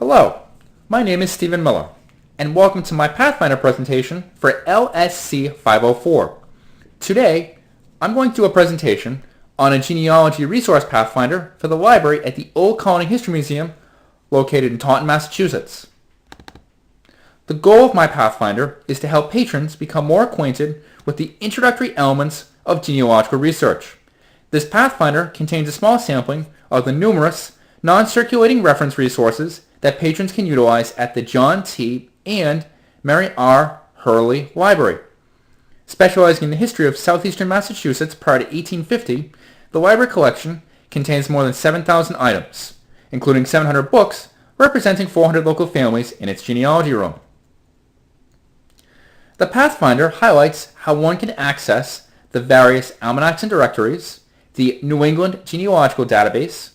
Hello, my name is Stephen Miller, and welcome to my Pathfinder presentation for LSC 504. Today, I'm going to do a presentation on a genealogy resource Pathfinder for the library at the Old Colony History Museum located in Taunton, Massachusetts. The goal of my Pathfinder is to help patrons become more acquainted with the introductory elements of genealogical research. This Pathfinder contains a small sampling of the numerous non-circulating reference resources that patrons can utilize at the John T. and Mary R. Hurley Library. Specializing in the history of southeastern Massachusetts prior to 1850, the library collection contains more than 7,000 items, including 700 books representing 400 local families in its genealogy room. The Pathfinder highlights how one can access the various almanacs and directories, the New England Genealogical Database,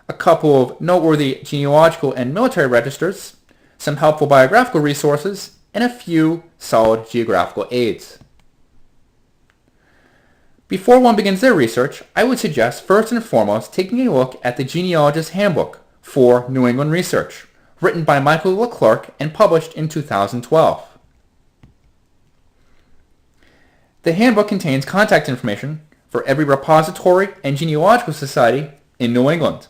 a couple of noteworthy genealogical and military registers, some helpful biographical resources, and a few solid geographical aids. Before one begins their research, I would suggest first and foremost taking a look at the Genealogist's Handbook for New England Research, written by Michael Leclerc and published in 2012. The handbook contains contact information for every repository and genealogical society in New England.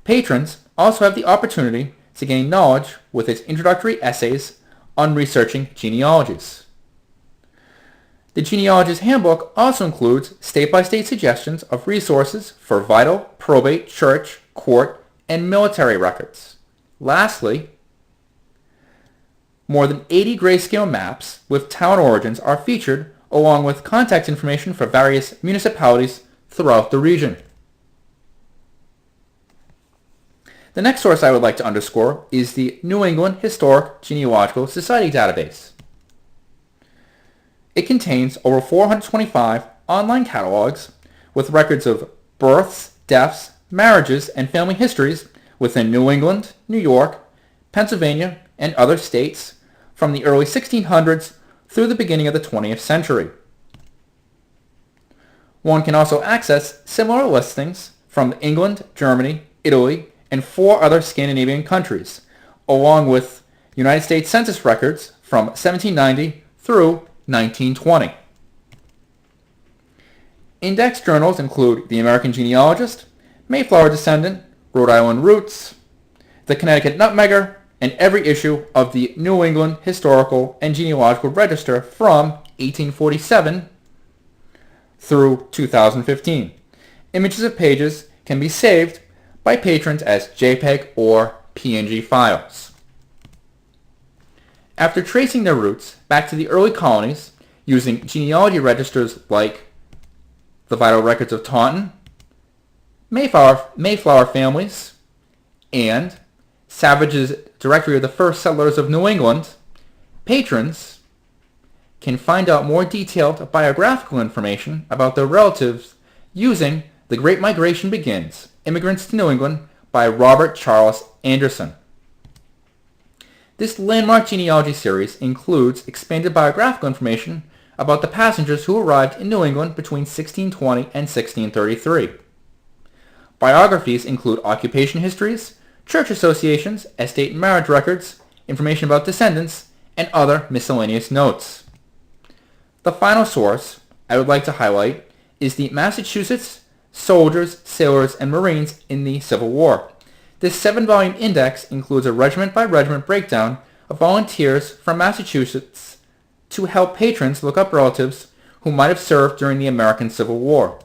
Patrons also have the opportunity to gain knowledge with its introductory essays on researching genealogies. The Genealogist's Handbook also includes state-by-state suggestions of resources for vital, probate, church, court, and military records. Lastly, more than 80 grayscale maps with town origins are featured, along with contact information for various municipalities throughout the region. The next source I would like to underscore is the New England Historic Genealogical Society database. It contains over 425 online catalogs with records of births, deaths, marriages, and family histories within New England, New York, Pennsylvania, and other states from the early 1600s through the beginning of the 20th century. One can also access similar listings from England, Germany, Italy, and 4 other Scandinavian countries, along with United States Census records from 1790 through 1920. Index journals include the American Genealogist, Mayflower Descendant, Rhode Island Roots, the Connecticut Nutmegger, and every issue of the New England Historical and Genealogical Register from 1847 through 2015. Images of pages can be saved by patrons as JPEG or PNG files. After tracing their roots back to the early colonies using genealogy registers like the Vital Records of Taunton, Mayflower Families, and Savage's Directory of the First Settlers of New England, patrons can find out more detailed biographical information about their relatives using The Great Migration Begins, Immigrants to New England by Robert Charles Anderson. This landmark genealogy series includes expanded biographical information about the passengers who arrived in New England between 1620 and 1633. Biographies include occupation histories, church associations, estate and marriage records, information about descendants, and other miscellaneous notes. The final source I would like to highlight is the Massachusetts Soldiers, Sailors, and Marines in the Civil War. This 7-volume index includes a regiment-by-regiment breakdown of volunteers from Massachusetts to help patrons look up relatives who might have served during the American Civil War.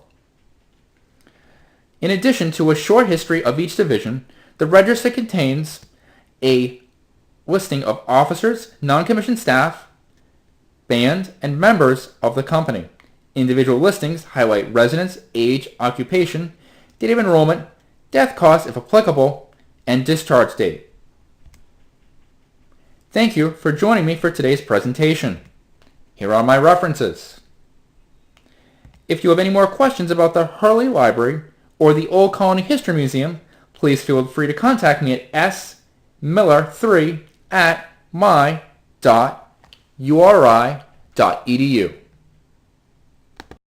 In addition to a short history of each division, the register contains a listing of officers, non-commissioned staff, band, and members of the company. Individual listings highlight residence, age, occupation, date of enrollment, death cause if applicable, and discharge date. Thank you for joining me for today's presentation. Here are my references. If you have any more questions about the Hurley Library or the Old Colony History Museum, please feel free to contact me at smiller3@my.uri.edu.